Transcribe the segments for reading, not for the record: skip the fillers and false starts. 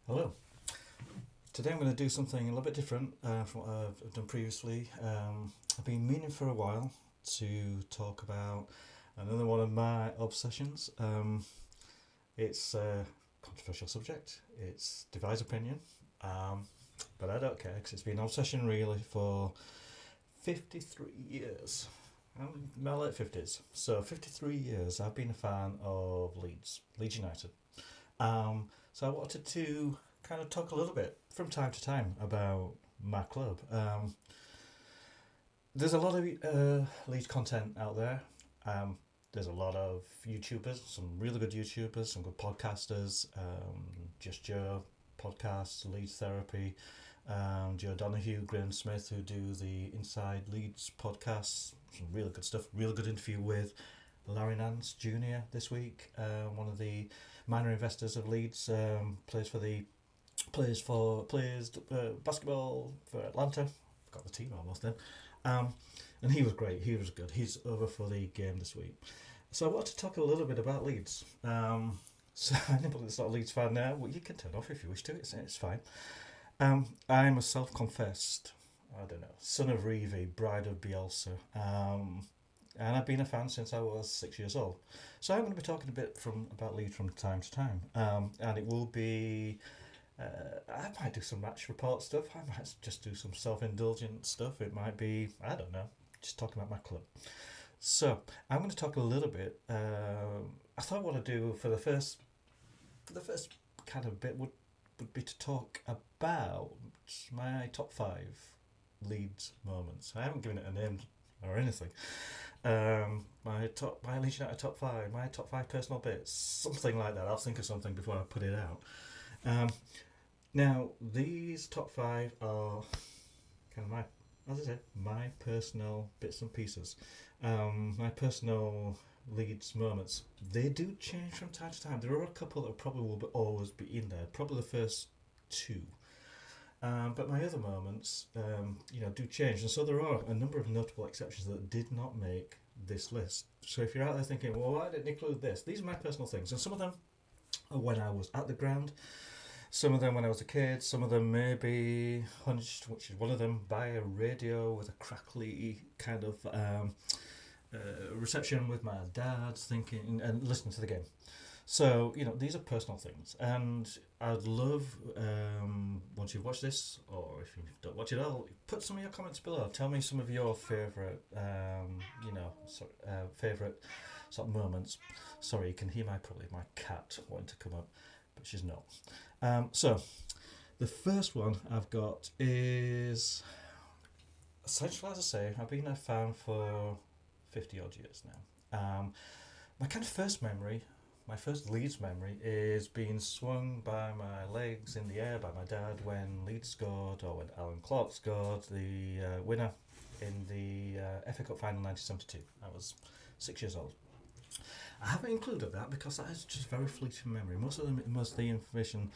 Hello. Today I'm going to do something a little bit different from what I've done previously. I've been meaning for a while to talk about another one of my obsessions. It's a controversial subject. It's divides opinion, but I don't care because it's been an obsession really for 53 years. I'm in my late 50s. So 53 years I've been a fan of Leeds United. So I wanted to kind of talk a little bit from time to time about my club. There's a lot of Leeds content out there. There's a lot of YouTubers, some really good YouTubers, some good podcasters. Just Joe podcasts, Leeds Therapy, Joe Donahue, Graham Smith, who do the Inside Leeds podcasts. Some really good stuff. Really good interview with Larry Nance Jr. this week. One of the minor investors of Leeds, plays basketball for Atlanta. Got the team almost then. And he was great. He was good. He's over for the game this week. So I wanted to talk a little bit about Leeds. So anybody that's not a Leeds fan now, well, you can turn off if you wish to. It's fine. I'm a self-confessed, I don't know, son of Reeve, bride of Bielsa. And I've been a fan since I was 6 years old. So I'm going to be talking a bit about Leeds from time to time. And it will be, I might do some match report stuff. I might just do some self-indulgent stuff. It might be, I don't know, just talking about my club. So I'm going to talk a little bit. I thought what I'd do for the first kind of bit would be to talk about my top 5 Leeds moments. I haven't given it a name or anything. My Leeds United top 5, my top 5 personal bits, something like that. I'll think of something before I put it out. Now these top 5 are kind of my personal bits and pieces, my personal Leeds moments. They do change from time to time. There are a couple that probably will always be in there. Probably the first 2. But my other moments, do change, and so there are a number of notable exceptions that did not make this list. So if you're out there thinking, well, why didn't include this? These are my personal things, and some of them are when I was at the ground, some of them when I was a kid, some of them maybe hunched, which is one of them, by a radio with a crackly kind of reception with my dad, thinking and listening to the game. So, these are personal things, and I'd love, once you've watched this, or if you don't watch it all, put some of your comments below. Tell me some of your favourite, favourite sort of moments. Sorry, you can hear probably my cat wanting to come up, but she's not. So, the first one I've got is, essentially, as I say, I've been a fan for 50 odd years now. My kind of first memory, my first Leeds memory, is being swung by my legs in the air by my dad when Leeds scored, or when Alan Clark scored the winner in the FA Cup final 1972. I was 6 years old. I haven't included that because that is just very fleeting memory. Most of the information,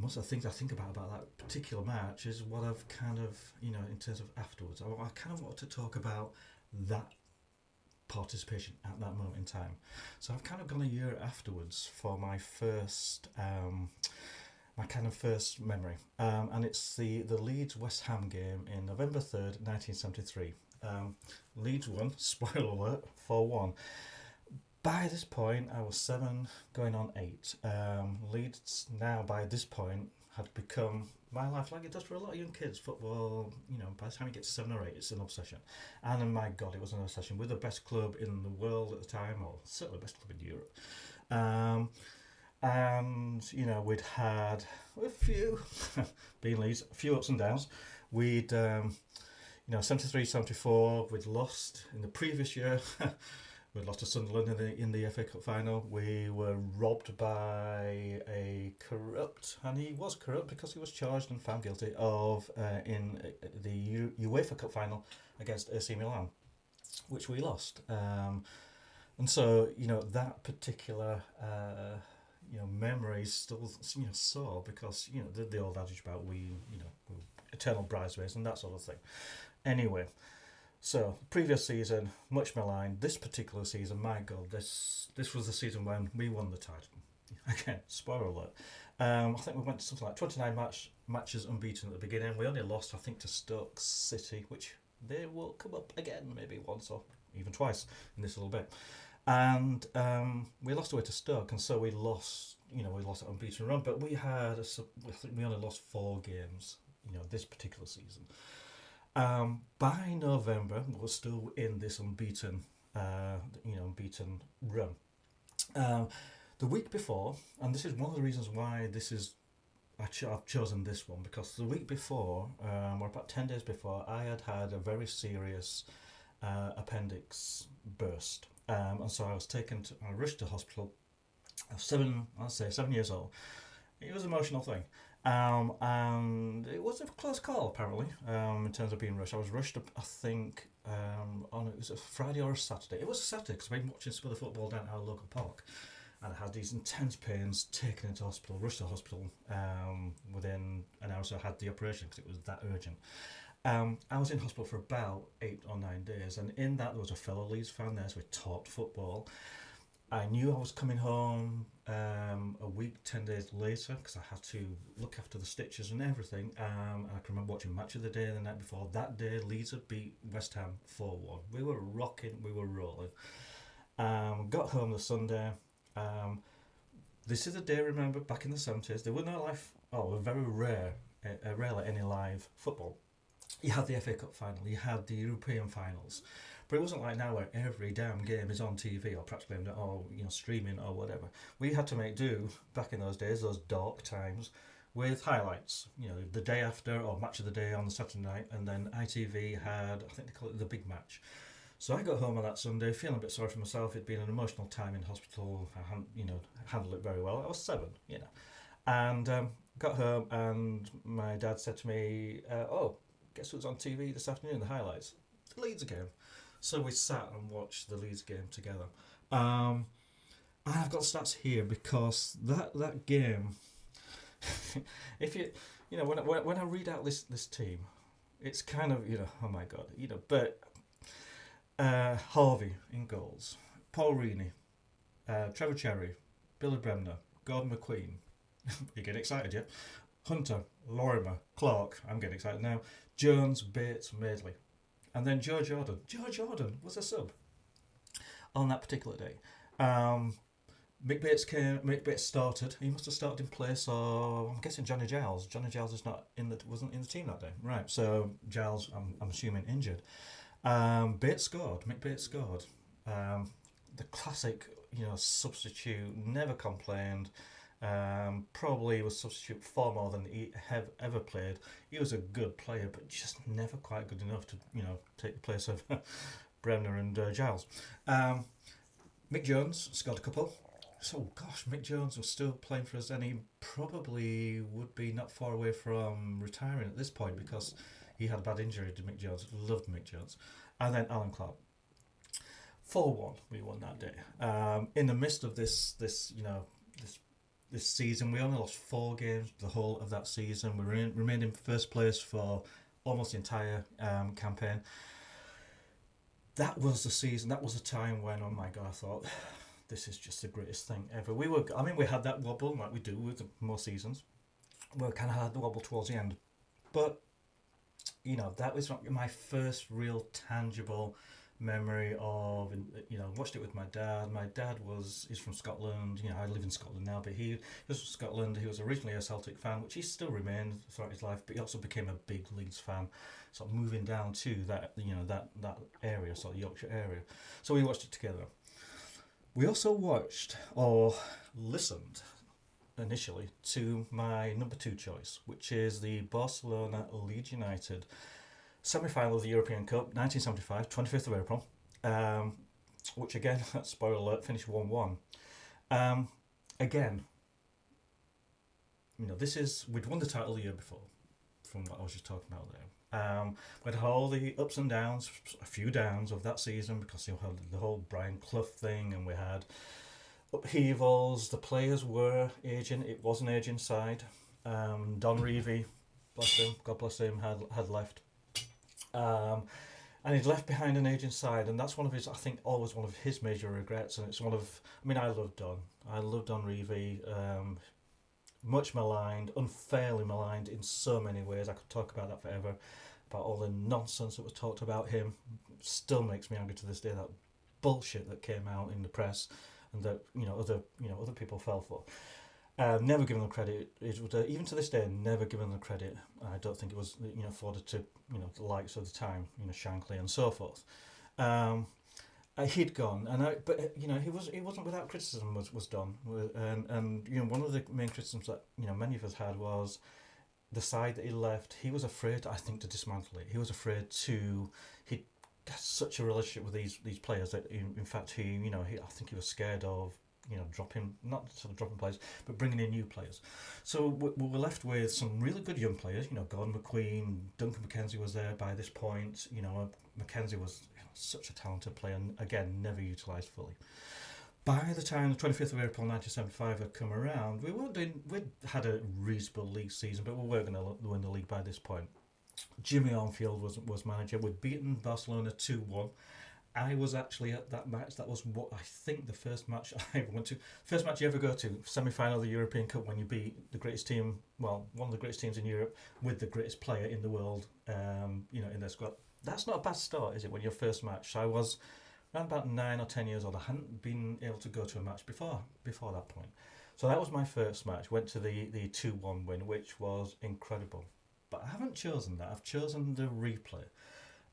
most of the things I think about that particular match is what I've kind of, in terms of afterwards. I kind of want to talk about that participation at that moment in time. So I've kind of gone a year afterwards for my first, my kind of first memory, and it's the Leeds West Ham game in November 3rd, 1973. Leeds won, spoiler alert, 4-1. By this point, I was 7, going on 8. Leeds now, by this point, had become my life, like it does for a lot of young kids. Football, by the time you get to 7 or 8, it's an obsession. And my God, it was an obsession with the best club in the world at the time, or certainly the best club in Europe. And, we'd had a few, being Leeds, a few ups and downs. We'd, 73, 74, we'd lost in the previous year. We'd lost to Sunderland in the FA Cup final. We were robbed by a corrupt, and he was corrupt because he was charged and found guilty of in the UEFA Cup final against AC Milan, which we lost. And so, that particular memory is still sore because the old adage about we eternal bridesmaids and that sort of thing. Anyway. So, previous season, much maligned. This particular season, my God, this was the season when we won the title. again, spoiler alert. I think we went to something like 29 matches unbeaten at the beginning. We only lost, I think, to Stoke City, which they will come up again, maybe once or even twice in this little bit. And we lost away to Stoke, and so we lost. We lost an unbeaten run. But we had, I think, we only lost 4 games. This particular season. By November, we were still in this unbeaten run. The week before, and this is one of the reasons why I've chosen this one, because the week before, or about 10 days before, I had a very serious appendix burst, and so I rushed to hospital. I was 7 years old. It was an emotional thing. And it was a close call, apparently, in terms of being rushed. I was rushed, I think, it was a Friday or a Saturday. It was a Saturday, because I've been watching some of the football down at our local park. And I had these intense pains, taken into hospital, rushed to hospital. Within an hour or so, I had the operation, because it was that urgent. I was in hospital for about 8 or 9 days. And in that, there was a fellow Leeds fan there, so we talked football. I knew I was coming home a week, 10 days later, because I had to look after the stitches and everything. And I can remember watching Match of the Day the night before. That day, Leeds had beat West Ham 4-1. We were rocking, we were rolling. Got home the Sunday. This is a day, remember, back in the 70s. There were no very rarely any live football. You had the FA Cup final, you had the European finals. But it wasn't like now where every damn game is on TV or practically or streaming or whatever. We had to make do back in those days, those dark times, with highlights. The day after or Match of the Day on the Saturday night, and then ITV had, I think they call it the big match. So I got home on that Sunday feeling a bit sorry for myself. It'd been an emotional time in hospital. I hadn't handled it very well. I was 7, and got home, and my dad said to me, guess what's on TV this afternoon, the highlights? The Leeds game. So we sat and watched the Leeds game together. And I've got stats here because that game, if when I read out this team, it's kind of, oh my God, but Harvey in goals, Paul Reaney, Trevor Cherry, Billy Bremner, Gordon McQueen. You're getting excited, yeah? Hunter, Lorimer, Clark, I'm getting excited now, Jones, Bates, Madeley. And then Joe Jordan. Joe Jordan was a sub on that particular day. Mick Bates started. He must have started in place of, I'm guessing, Johnny Giles. Johnny Giles wasn't in the team that day. Right, so Giles, I'm assuming, injured. Bates scored. Mick Bates scored. The classic, substitute, never complained. Probably was substitute far more than he ever played. He was a good player, but just never quite good enough to take the place of Bremner and Giles. Mick Jones scored a couple. So gosh, Mick Jones was still playing for us, and he probably would be not far away from retiring at this point, because he had a bad injury to Mick Jones. Loved Mick Jones. And then Alan Clark. 4-1 we won that day. In the midst of this season, we only lost 4 games the whole of that season. We remained in first place for almost the entire campaign. That was the season. That was the time when, oh my God, I thought, this is just the greatest thing ever. We had that wobble like we do with most seasons. We kind of had the wobble towards the end, but that was my first real tangible memory of, watched it with my dad. My dad is from Scotland. I live in Scotland now, but he was from Scotland. He was originally a Celtic fan, which he still remained throughout his life, but he also became a big Leeds fan, sort of moving down to that that area, sort of Yorkshire area. So we watched it together. We also watched or listened initially to my number 2 choice, which is the Barcelona Leeds United semi-final of the European Cup, 1975, 25th of April, which again, spoiler alert, finished 1-1. Again, we'd won the title the year before, from what I was just talking about there. We had all the ups and downs, a few downs of that season, because you had the whole Brian Clough thing, and we had upheavals. The players were aging. It was an aging side. Don Revie, bless him, God bless him, had left. and he'd left behind an aging side, and that's one of his, I think, always one of his major regrets. And it's one of, I mean, I loved Don Revie, much maligned, unfairly maligned in so many ways. I could talk about that forever, about all the nonsense that was talked about him. Still makes me angry to this day, that bullshit that came out in the press, and that other people fell for. Never given them credit. It would, even to this day, never given them credit. I don't think it was afforded to the likes of the time, Shankly and so forth. He'd gone, but he wasn't without criticism. Was done, and one of the main criticisms that many of us had was the side that he left. He was afraid, I think, to dismantle it. He was afraid to. He had such a relationship with these players that in fact I think he was scared of not sort of dropping players, but bringing in new players. So we were left with some really good young players. Gordon McQueen, Duncan McKenzie was there by this point. McKenzie was such a talented player, and again, never utilised fully. By the time the 25th of April 1975 had come around, we'd had a reasonable league season, but we weren't going to win the league by this point. Jimmy Armfield was manager. We'd beaten Barcelona 2-1. I was actually at that match. That was what I think the first match I ever went to. First match you ever go to, semi-final of the European Cup, when you beat the greatest team, well, one of the greatest teams in Europe with the greatest player in the world, in their squad. That's not a bad start, is it, when your first match? So I was around about 9 or 10 years old. I hadn't been able to go to a match before that point. So that was my first match. Went to the 2-1 win, which was incredible. But I haven't chosen that. I've chosen the replay.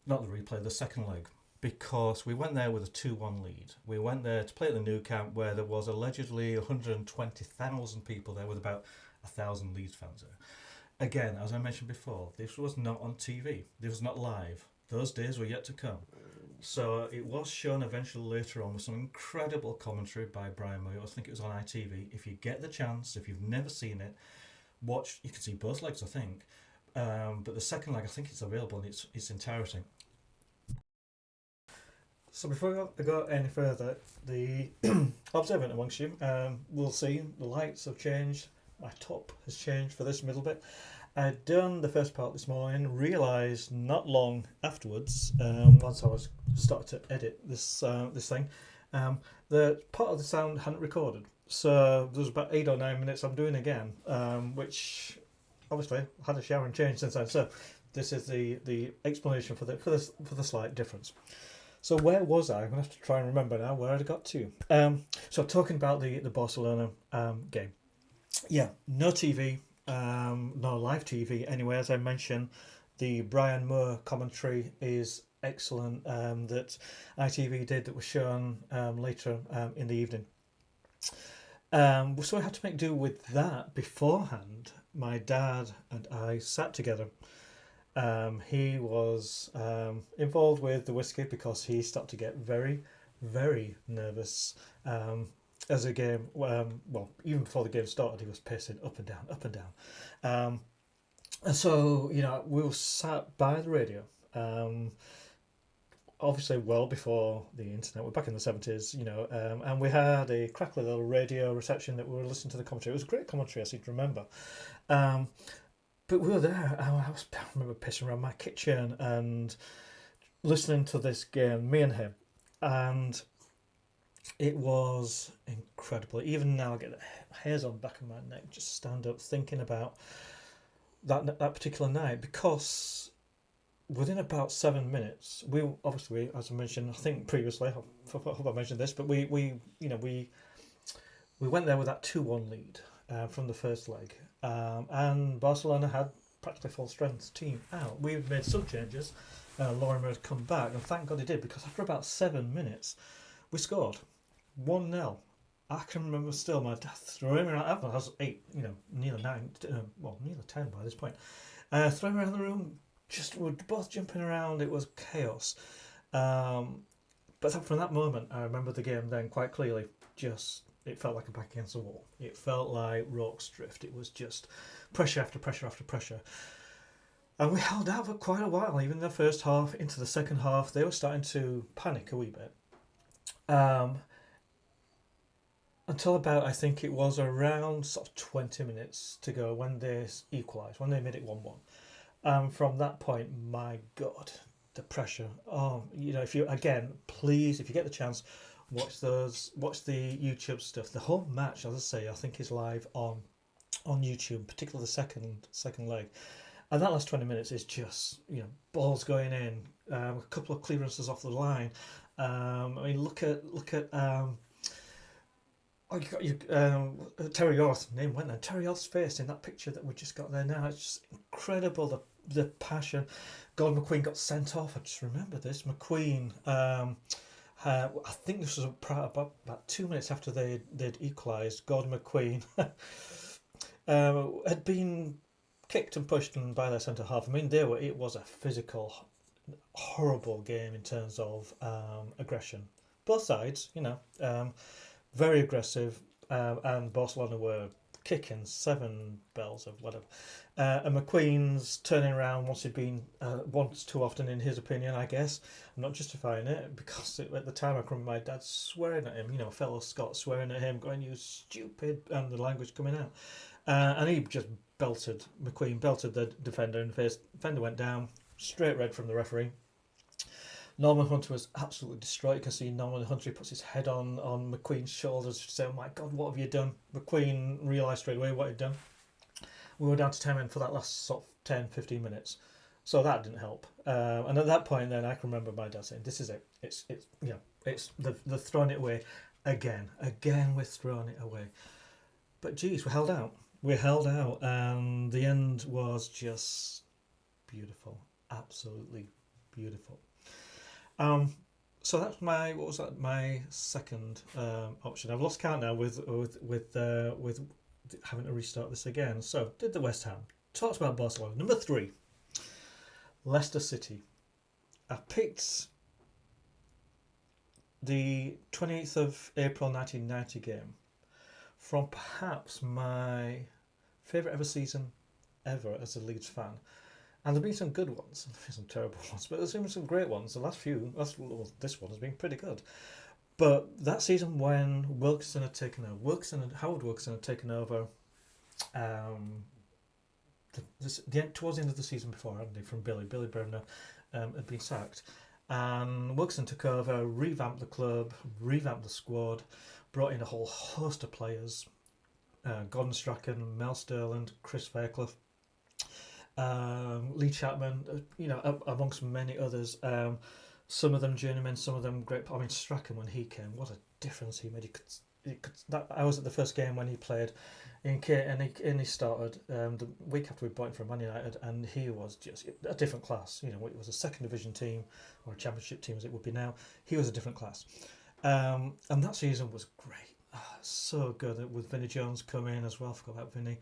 Not the replay, the second leg. Because we went there with a 2-1 lead. We went there to play at the Nou Camp, where there was allegedly 120,000 people there, with about 1,000 Leeds fans there. Again, as I mentioned before, this was not on TV. This was not live. Those days were yet to come. So it was shown eventually later on with some incredible commentary by Brian Moore. I think it was on ITV. If you get the chance, if you've never seen it, watch. You can see both legs, I think. But the second leg, I think it's available in its entirety. So before I go any further, the observant amongst you will see the lights have changed. My top has changed for this middle bit. I'd done the first part this morning, realised not long afterwards, once I was started to edit this thing, that part of the sound hadn't recorded. So there was about 8 or 9 minutes I'm doing again, which obviously I had a shower and change since then. So this is the explanation for the slight difference. So where was I? I'm going to have to try and remember now where I got to. So talking about the Barcelona game. Yeah, no TV, no live TV anyway. As I mentioned, the Brian Moore commentary is excellent, that ITV did, that was shown later in the evening. So I had to make do with that. Beforehand, my dad and I sat together. He was involved with the whiskey because he started to get very, very nervous as a game. Even before the game started, he was pacing up and down, up and down. And so, we were sat by the radio. Obviously, well before the internet. We're back in the 70s, and we had a crackly little radio reception that we were listening to the commentary. It was a great commentary, I seem to remember. But we were there, and I remember pissing around my kitchen and listening to this game, me and him, and it was incredible. Even now I get the hairs on the back of my neck, just stand up thinking about that particular night, because within about 7 minutes, we obviously, as I mentioned, I think previously, I hope I mentioned this, but we went there with that 2-1 lead from the first leg. And Barcelona had practically full strength team out. We had made some changes. Lorimer had come back, and thank God he did, because after about 7 minutes, we scored 1-0. I can remember still my dad throwing me around. I was 8, nearly 9, nearly 10 by this point. Throwing me around the room, just we were both jumping around. It was chaos. But from that moment, I remember the game then quite clearly. It felt like a back against the wall. It felt like Rorke's Drift. It was just pressure after pressure after pressure. And we held out for quite a while, even in the first half. Into the second half, they were starting to panic a wee bit. Until about, I think it was around sort of 20 minutes to go when they equalised, when they made it 1-1. From that point, my God, the pressure. Oh, you know, if you again, please, if you get the chance, watch the YouTube stuff. The whole match, as I say, I think is live on YouTube, particularly the second leg. And that last 20 minutes is just, you know, balls going in, a couple of clearances off the line. I mean, look at oh, you got Terry Orth's name went there. Terry Orth's face in that picture that we just got there now. It's just incredible, the passion. Gordon McQueen got sent off. I just remember this. McQueen, I think this was about 2 minutes after they'd equalised. Gordon McQueen had been kicked and pushed by their centre half. I mean, it was a physical, horrible game in terms of aggression. Both sides, you know, very aggressive, and Barcelona were kicking 7 bells of whatever. And McQueen's turning around once he'd been once too often, in his opinion, I guess. I'm not justifying it, because at the time I can remember my dad swearing at him, you know, fellow Scot swearing at him, going, "You stupid," and the language coming out. And he just McQueen belted the defender in the face. Defender went down, straight red from the referee. Norman Hunter was absolutely destroyed. You can see Norman Hunter, he puts his head on McQueen's shoulders to say, "Oh my God, what have you done?" McQueen realised straight away what he'd done. We were down to 10 men for that last sort of 10-15 minutes. So that didn't help. And at that point then I can remember my dad saying, "This is it. It's you know, it's they're throwing it away again. Again we're throwing it away." But geez, we held out. We held out, and the end was just beautiful. Absolutely beautiful. So that's my second option. I've lost count now with having to restart this again. So did the West Ham. Talked about Barcelona. Number 3, Leicester City. I picked the 28th of April 1990 game from perhaps my favourite ever season ever as a Leeds fan. And there have been some good ones, and some terrible ones, but there's been some great ones. This one has been pretty good. But that season when Wilkinson had taken over, Howard Wilkinson had taken over towards the end of the season before, hadn't he, from Billy Bremner had been sacked. And Wilkinson took over, revamped the club, revamped the squad, brought in a whole host of players, Gordon Strachan, Mel Sterland, Chris Fairclough, Lee Chapman, you know, amongst many others. Some of them journeymen, some of them great. I mean, Strachan, when he came, what a difference he made. I was at the first game when he played, and he started the week after we bought him from Man United, and he was just a different class. You know, it was a second division team or a championship team as it would be now. He was a different class, and that season was great. So good with Vinnie Jones coming as well. Forgot about Vinnie,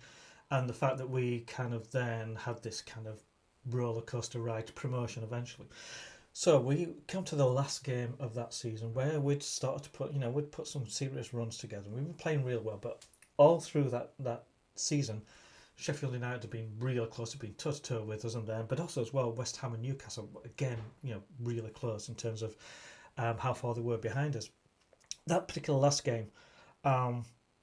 and the fact that we kind of then had this kind of roller coaster ride to promotion eventually. So we come to the last game of that season where we'd started to we'd put some serious runs together. We were playing real well, but all through that season, Sheffield United have been really close, have been toe to toe with us and them, but also as well West Ham and Newcastle again, you know, really close in terms of how far they were behind us. That particular last game,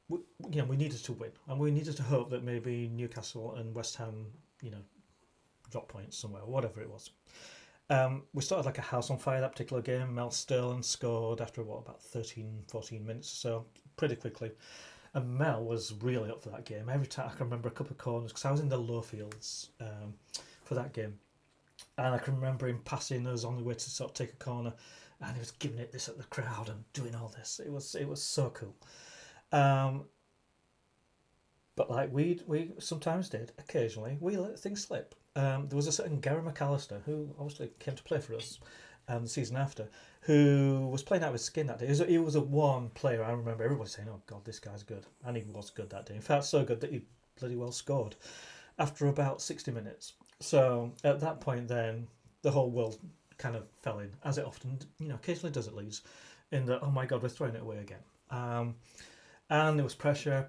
we needed to win, and we needed to hope that maybe Newcastle and West Ham, you know, drop points somewhere, or whatever it was. We started like a house on fire that particular game. Mel Sterland scored after about 13-14 minutes or so, pretty quickly. And Mel was really up for that game. Every time I can remember a couple of corners, because I was in the low fields for that game. And I can remember him passing us on the way to sort of take a corner, and he was giving it this at the crowd and doing all this. It was so cool. But like we sometimes did, occasionally, we let things slip. There was a certain Gary McAllister, who obviously came to play for us the season after, who was playing out of his skin that day. He was a one player. I remember everybody saying, "Oh God, this guy's good," and he was good that day. In fact, so good that he bloody well scored after about 60 minutes. So at that point, then the whole world kind of fell in, as it often, you know, occasionally does at Leeds, in that, oh my God, we're throwing it away again. And there was pressure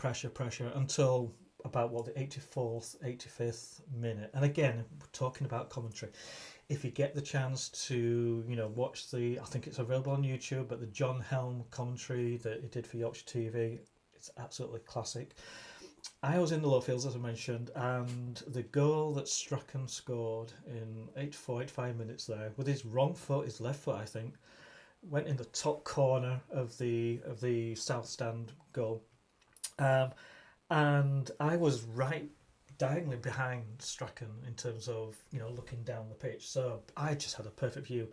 until about the 84th, 85th minute. And again, we're talking about commentary. If you get the chance to, you know, watch I think it's available on YouTube, but the John Helm commentary that he did for Yorkshire TV, it's absolutely classic. I was in the low fields, as I mentioned, and the goal that Strachan scored in 85 minutes there, with his wrong foot, his left foot, I think, went in the top corner of the south stand goal. And I was right diagonally behind Strachan in terms of, looking down the pitch. So I just had a perfect view,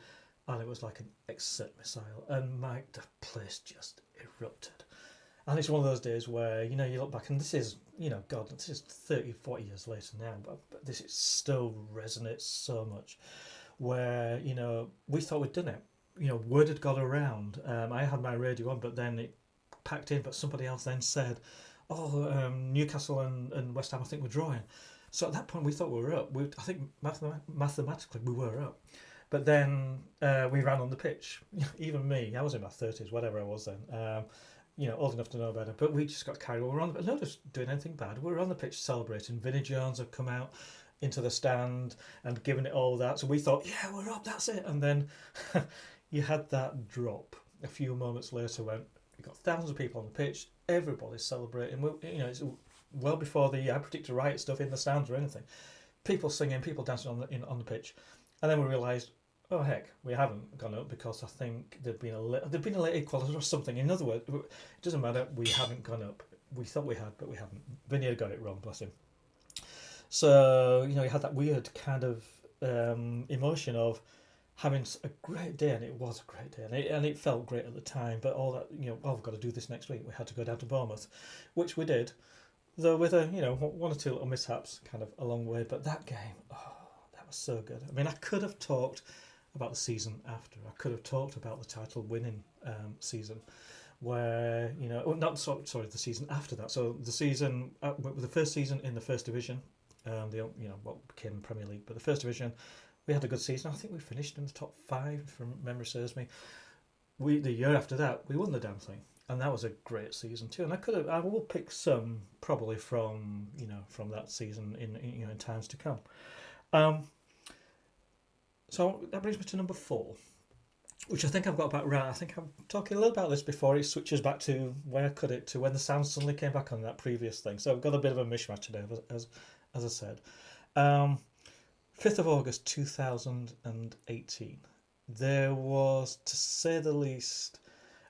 and it was like an exit missile, and the place just erupted. And it's one of those days where, you look back, and this is, God, this is 30, 40 years later now, but this is still resonates so much, where, we thought we'd done it. Word had got around. I had my radio on, but then it packed in, but somebody else then said, Newcastle and West Ham, I think, were drawing. So at that point, we thought we were up. I think mathematically we were up. But then we ran on the pitch. Even me, I was in my 30s, whatever I was then. Old enough to know better. But we just got carried away. We were on, not just doing anything bad. We were on the pitch celebrating. Vinnie Jones had come out into the stand and given it all that. So we thought, yeah, we're up, that's it. And then you had that drop a few moments later when you got thousands of people on the pitch. Everybody's celebrating. It's well before I predicted riot stuff in the stands or anything. People singing, people dancing on the pitch. And then we realised, oh heck, we haven't gone up because I think there'd been a late equaliser or something. In other words, it doesn't matter, we haven't gone up. We thought we had, but we haven't. Vinny had got it wrong, bless him. So, you had that weird kind of emotion of having a great day, and it was a great day, and it felt great at the time, but all that, we've got to do this next week. We had to go down to Bournemouth, which we did, though with one or two little mishaps kind of along the way, but that game, that was so good. I mean, I could have talked about the season after. I could have talked about the title winning season, where the season after that. So the season, the first season in the first division, what became Premier League, but the first division, we had a good season. I think we finished in the top 5, if memory serves me. The year after that, we won the damn thing, and that was a great season too. And I will pick some probably from that season in times to come. So that brings me to number 4, which I think I've got about right. I think I'm talking a little about this before it switches back to where I cut it to when the sound suddenly came back on that previous thing. So I've got a bit of a mishmash today, as I said. 5th of August 2018. There was, to say the least,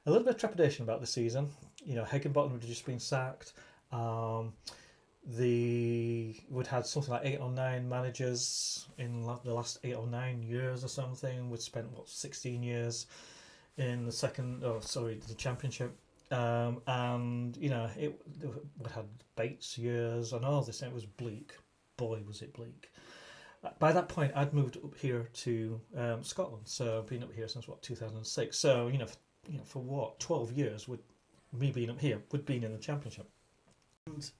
a little bit of trepidation about the season. Higginbottom had just been sacked. We'd had something like 8 or 9 managers in the last 8 or 9 years or something. We'd spent 16 years in the Championship, and we had Bates years and all this, and it was bleak. Boy, was it bleak. By that point, I'd moved up here to Scotland, so I've been up here since 2006. So for what 12 years would me being up here, would been in the Championship. And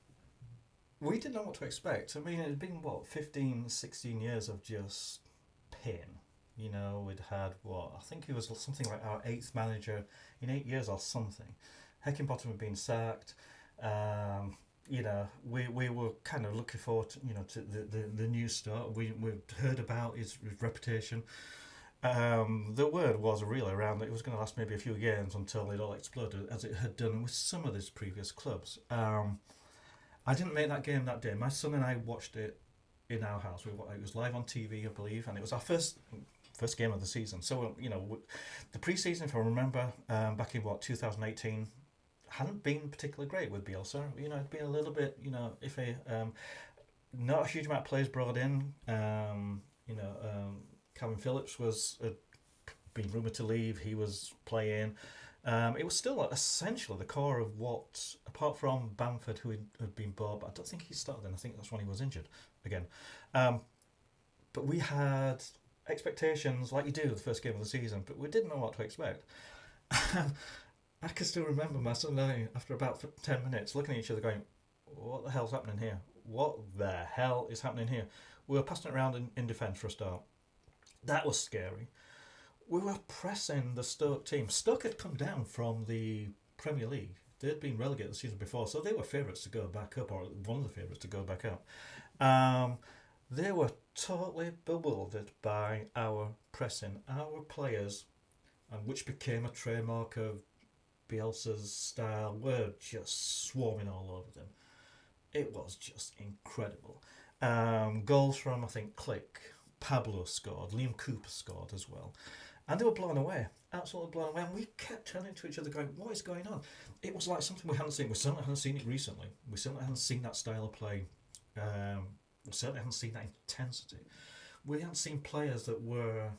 we didn't know what to expect. I mean, it had been 15, 16 years of just pain. We'd had I think it was something like our 8th manager in 8 years or something. Heckingbottom had been sacked. We were kind of looking forward to the new start. We'd heard about his reputation. The word was really around that it was going to last maybe a few games until it all exploded, as it had done with some of his previous clubs. I didn't make that game that day. My son and I watched it in our house. It was live on TV, I believe, and it was our first game of the season. So the pre-season, if I remember, back in 2018. Hadn't been particularly great with Bielsa. It'd been a little bit, iffy. Not a huge amount of players brought in. Calvin Phillips was being rumoured to leave. He was playing. It was still essentially the core of what, apart from Bamford, who had been bought, but I don't think he started then. I think that's when he was injured again. But we had expectations, like you do the first game of the season, but we didn't know what to expect. I can still remember my son and I, after about 10 minutes, looking at each other going, what the hell's happening here? What the hell is happening here? We were passing it around in defence for a start. That was scary. We were pressing the Stoke team. Stoke had come down from the Premier League. They'd been relegated the season before, so they were favourites to go back up, or one of the favourites to go back up. They were totally bewildered by our pressing. Our players, and which became a trademark of Bielsa's style, were just swarming all over them. it was just incredible. Goals from, I think, Click, Pablo scored, Liam Cooper scored as well. And they were blown away, absolutely blown away. And we kept turning to each other going, what is going on? It was like something we hadn't seen. We certainly hadn't seen it recently. We certainly hadn't seen that style of play. We certainly hadn't seen that intensity. We hadn't seen players that were,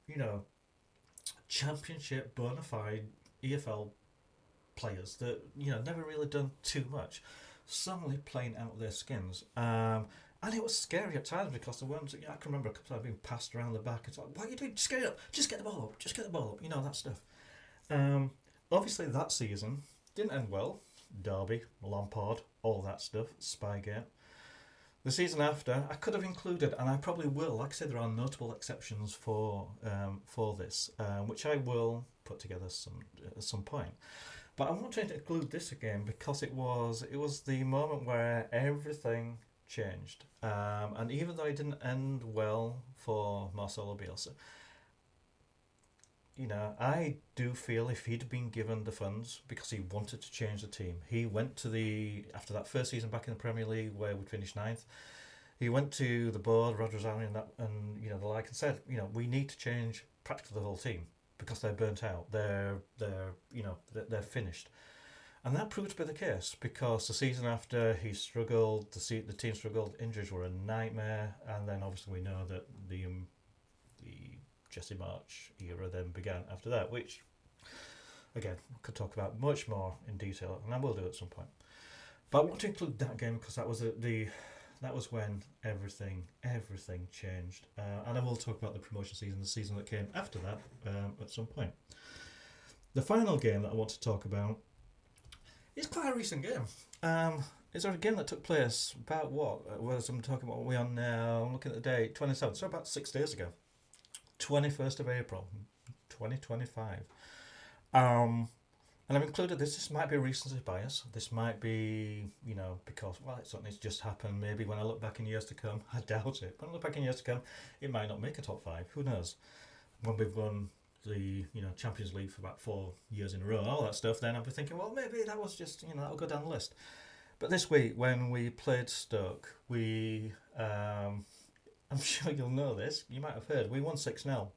you know, championship bona fide EFL players that, you know, never really done too much, suddenly playing out of their skins. And it was scary at times because the ones, I can remember a couple of times being passed around the back. It's like, what are you doing? Just get it up. Just get the ball up. Just get the ball up. You know, that stuff. Obviously, that season didn't end well. Derby, Lampard, all that stuff, Spygate. The season after, I could have included, and I probably will. Like I said, there are notable exceptions for this, which I will put together at some point. But I want to include this again because it was the moment where everything changed. And even though it didn't end well for Marcelo Bielsa, you know, I do feel if he'd been given the funds because he wanted to change the team, he went to after that first season back in the Premier League where we finished 9th, he went to the board, Rod Rosari and you know, the like, and said, you know, we need to change practically the whole team because they're burnt out, they're finished. And that proved to be the case because the season after he struggled, the team struggled, injuries were a nightmare, and then obviously we know that the Jesse March era then began after that, which again we could talk about much more in detail, and I will do at some point. But I want to include that game because that was that was when everything changed, and I will talk about the promotion season, the season that came after that, at some point. The final game that I want to talk about is quite a recent game. It's a game that took place about whereas I'm talking about what we're on now, I'm looking at the date, 27th, so about 6 days ago. 21st of April, 2025. And I've included this. This might be a recency bias. This might be, you know, because, well, it's something that's just happened. Maybe when I look back in years to come, I doubt it. But when I look back in years to come, it might not make a top 5. Who knows? When we've won the, you know, Champions League for about 4 years in a row, all that stuff, then I'll be thinking, well, maybe that was just, you know, that'll go down the list. But this week, when we played Stoke, I'm sure you'll know this, you might have heard, we won 6-0.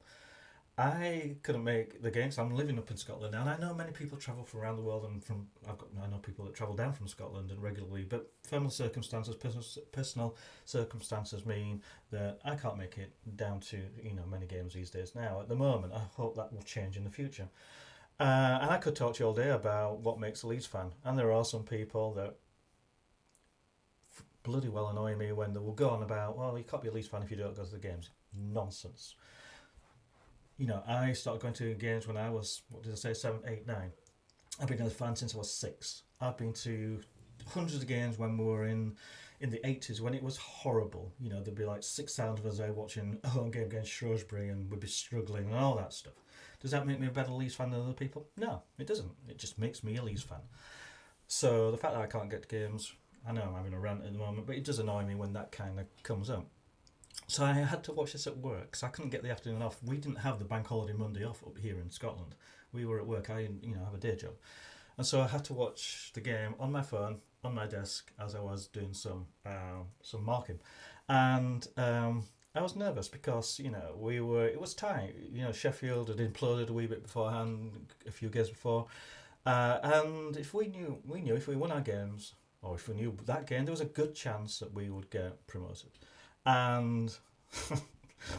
I couldn't make the game, so I'm living up in Scotland now, and I know many people travel from around the world, and I know people that travel down from Scotland and regularly, but family circumstances, personal circumstances mean that I can't make it down to, you know, many games these days now. At the moment, I hope that will change in the future. And I could talk to you all day about what makes a Leeds fan, and there are some people that bloody well annoy me when they will go on about, well, you can't be a Leeds fan if you don't go to the games. Nonsense. You know, I started going to games when I was, 7, 8, 9. I've been a fan since I was 6. I've been to hundreds of games when we were in the 80s when it was horrible. You know, there'd be like 6,000 of us there watching a home game against Shrewsbury and we'd be struggling and all that stuff. Does that make me a better Leeds fan than other people? No, it doesn't. It just makes me a Leeds fan. So the fact that I can't get to games, I know I'm having a rant at the moment, but it does annoy me when that kind of comes up. So I had to watch this at work because I couldn't get the afternoon off. We didn't have the bank holiday Monday off up here in Scotland. We were at work. I, you know, have a day job, and so I had to watch the game on my phone on my desk as I was doing some marking, and I was nervous because, you know, it was tight. You know, Sheffield had imploded a wee bit beforehand, a few games before, and if we knew if we won our games, or if we knew that game, there was a good chance that we would get promoted. And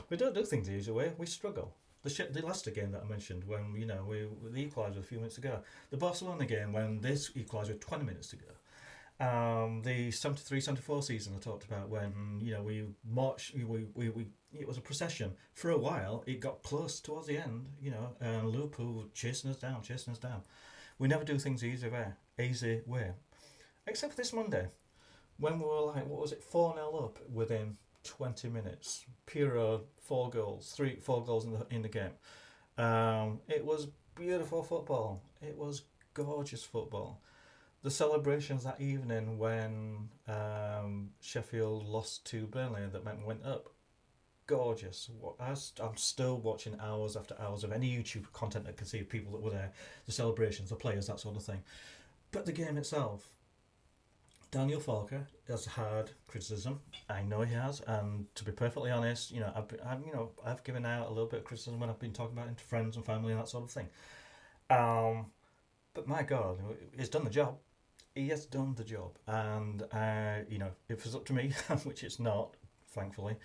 we don't do things the easy way. We struggle. The Leicester game that I mentioned, when, you know, we equalised a few minutes to go. The Barcelona game when this equalised with 20 minutes to go. The 73-74 season I talked about when, you know, we marched. It was a procession for a while. It got close towards the end, you know, and Liverpool chasing us down. We never do things the easy way, except for this Monday when we were like, what was it, 4-0 up within 20 minutes. Puro, 4 goals in the game. It was beautiful football. It was gorgeous football. The celebrations that evening when Sheffield lost to Burnley, that meant we went up. Gorgeous. I'm still watching hours after hours of any YouTube content that can see of people that were there, the celebrations, the players, that sort of thing. But the game itself, Daniel Falker has had criticism. I know he has, and to be perfectly honest, I've given out a little bit of criticism when I've been talking about it to friends and family and that sort of thing. But my God, he's done the job. He has done the job, and if it was up to me, which it's not, thankfully,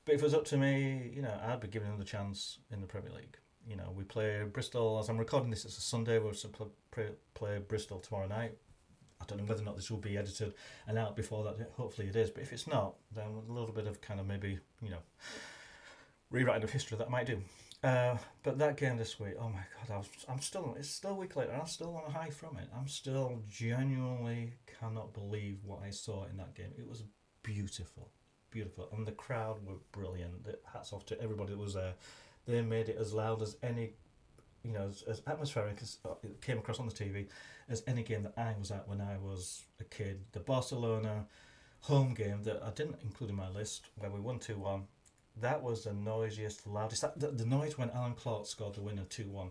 but if it was up to me, I'd be giving him the chance in the Premier League. We play Bristol. As I'm recording this, it's a Sunday. We're supposed to play Bristol tomorrow night. I don't know whether or not this will be edited and out before that. Hopefully it is. But if it's not, then a little bit of kind of maybe, rewriting of history that I might do. But that game this week, oh my God, it's still a week later, and I'm still on a high from it. I'm still genuinely cannot believe what I saw in that game. It was beautiful, beautiful. And the crowd were brilliant. Hats off to everybody that was there. They made it as loud as any, as atmospheric as it came across on the TV as any game that I was at when I was a kid. The Barcelona home game that I didn't include in my list, where we won 2-1, that was the noisiest, loudest. The noise when Alan Clark scored the winner 2-1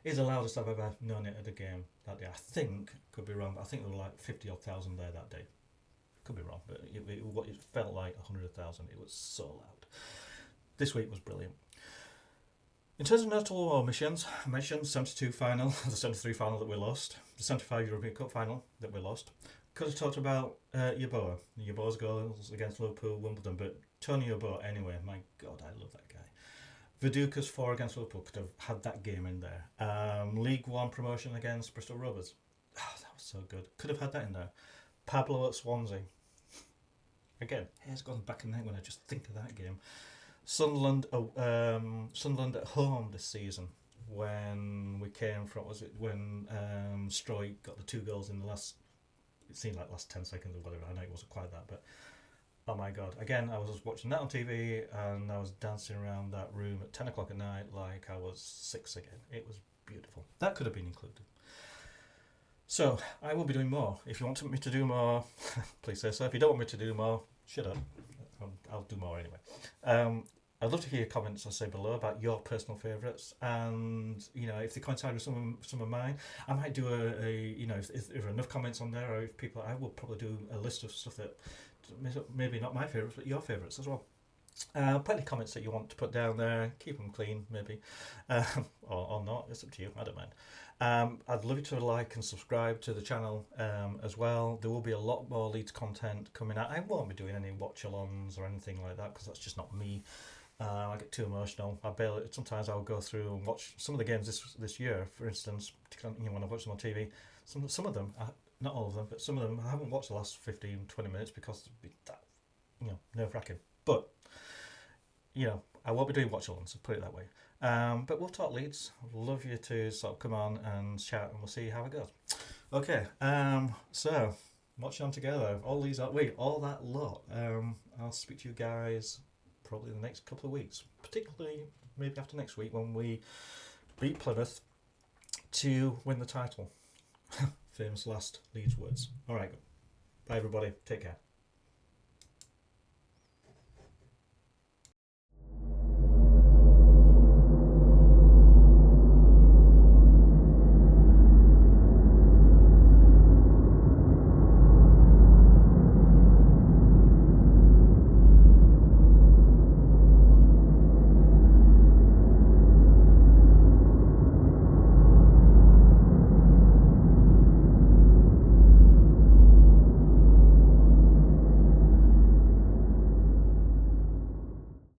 is the loudest I've ever known it at a game that day. I think, could be wrong, but I think there were like 50,000 there that day. Could be wrong, but it felt like 100,000. It was so loud. This week was brilliant. In terms of notable omissions, I mentioned 72 final, the 73 final that we lost, the 75 European Cup final that we lost. Could have talked about YEBOAH, YEBOAH's goals against Liverpool, Wimbledon, but Tony YEBOAH anyway, my God, I love that guy. VIDUKA'S 4 against Liverpool, could have had that game in there. League One promotion against Bristol Rovers, that was so good. Could have had that in there. PABLO at Swansea. Again, hair's gone back in there when I just think of that game. Sunderland at home this season, when we came from, when Stroy got the 2 goals in the last, it seemed like last 10 seconds or whatever. I know it wasn't quite that, but oh my God. Again, I was watching that on TV and I was dancing around that room at 10 o'clock at night like I was 6 again. It was beautiful. That could have been included. So, I will be doing more. If you want me to do more, please say so. If you don't want me to do more, shut up. I'll do more anyway. I'd love to hear your comments, I say below, about your personal favourites, and if they coincide with some of mine, I might do if there are enough comments on there, or if people, I will probably do a list of stuff that maybe not my favourites, but your favourites as well. Plenty of comments that you want to put down there. Keep them clean, maybe, or not. It's up to you. I don't mind. I'd love you to like and subscribe to the channel as well. There will be a lot more Leeds content coming out. I won't be doing any watch-alongs or anything like that because that's just not me. I get too emotional. Sometimes I'll go through and watch some of the games this year, for instance, particularly when I watch them on TV. Some of them, not all of them, but some of them I haven't watched the last 15-20 minutes because it'd be that nerve-wracking. But I won't be doing watch-alongs, so put it that way. But we'll talk Leeds. I'd love you to sort of come on and chat, and we'll see how it goes. Okay, so watch on together. All that lot. I'll speak to you guys probably in the next couple of weeks, particularly maybe after next week when we beat Plymouth to win the title. Famous last Leeds words. All right, bye everybody. Take care.